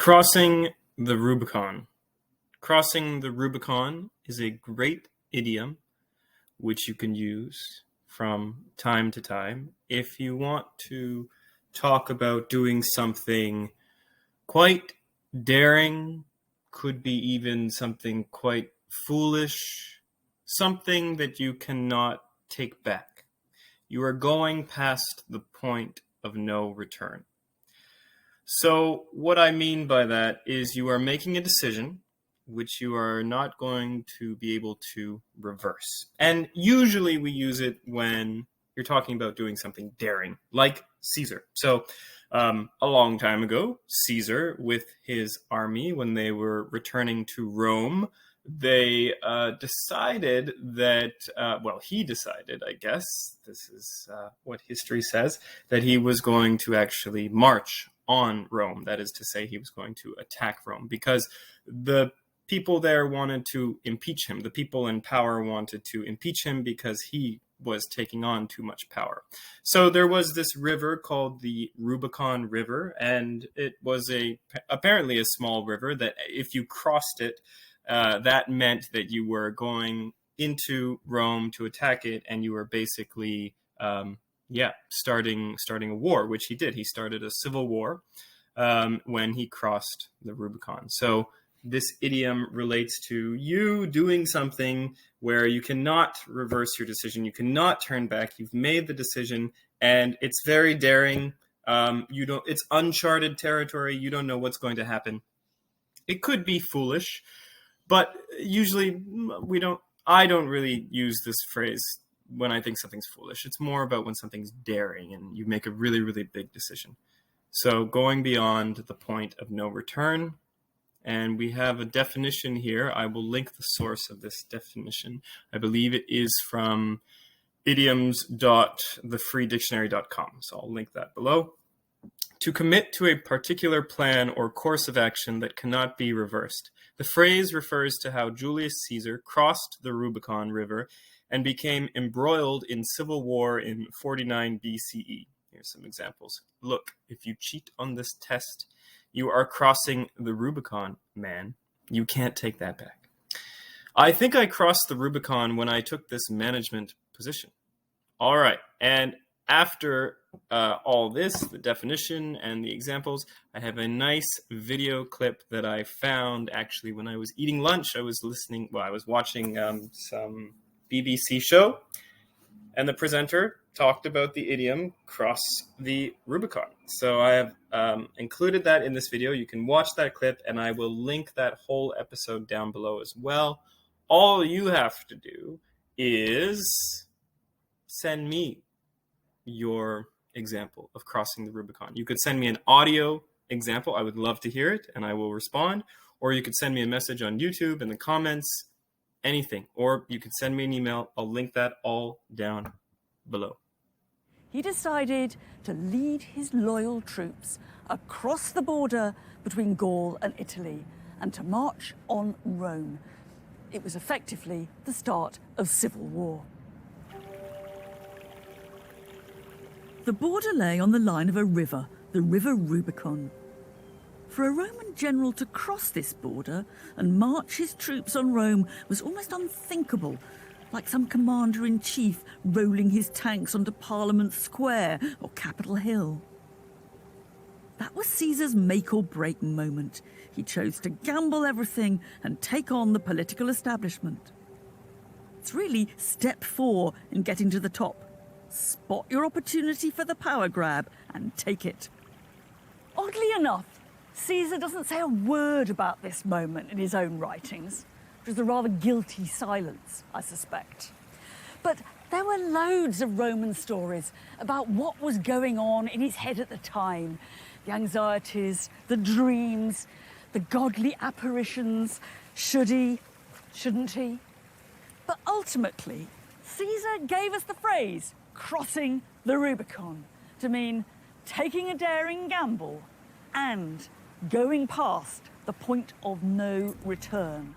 Crossing the Rubicon. Crossing the Rubicon is a great idiom which you can use from time to time if you want to talk about doing something quite daring, could be even something quite foolish, something that you cannot take back. You are going past the point of no return. So what I mean by that is you are making a decision which you are not going to be able to reverse. And usually we use it when you're talking about doing something daring, like Caesar. So a long time ago, Caesar, with his army, when they were returning to Rome, they decided that, he decided, I guess, this is what history says, that he was going to actually march on Rome. That is to say, he was going to attack Rome because the people there wanted to impeach him. The people in power wanted to impeach him because he was taking on too much power. So there was this river called the Rubicon River, and it was apparently a small river that if you crossed it, that meant that you were going into Rome to attack it, and you were basically starting a war, which he did. He started a civil war when he crossed the Rubicon. So this idiom relates to you doing something where you cannot reverse your decision. You cannot turn back. You've made the decision, and it's very daring. It's uncharted territory. You don't know what's going to happen. It could be foolish, but usually I don't really use this phrase when I think something's foolish. It's more about when something's daring and you make a really, really big decision. So going beyond the point of no return. And we have a definition here. I will link the source of this definition. I believe it is from idioms.thefreedictionary.com. So I'll link that below. To commit to a particular plan or course of action that cannot be reversed. The phrase refers to how Julius Caesar crossed the Rubicon River and became embroiled in civil war in 49 BCE. Here's some examples. Look, if you cheat on this test, you are crossing the Rubicon, man. You can't take that back. I think I crossed the Rubicon when I took this management position. All right. And after all this, the definition and the examples, I have a nice video clip that I found actually when I was eating lunch. I was watching some BBC show, and the presenter talked about the idiom cross the Rubicon. So I have included that in this video. You can watch that clip, and I will link that whole episode down below as well. All you have to do is send me your example of crossing the Rubicon. You could send me an audio example. I would love to hear it, and I will respond. Or you could send me a message on YouTube in the comments, anything. Or you could send me an email. I'll link that all down below. He decided to lead his loyal troops across the border between Gaul and Italy and to march on Rome. It was effectively the start of civil war. The border lay on the line of a river, the River Rubicon. For a Roman general to cross this border and march his troops on Rome was almost unthinkable, like some commander-in-chief rolling his tanks onto Parliament Square or Capitol Hill. That was Caesar's make-or-break moment. He chose to gamble everything and take on the political establishment. It's really step 4 in getting to the top. Spot your opportunity for the power grab and take it. Oddly enough, Caesar doesn't say a word about this moment in his own writings, which is a rather guilty silence, I suspect. But there were loads of Roman stories about what was going on in his head at the time. The anxieties, the dreams, the godly apparitions. Should he? Shouldn't he? But ultimately, Caesar gave us the phrase, crossing the Rubicon, to mean taking a daring gamble and going past the point of no return.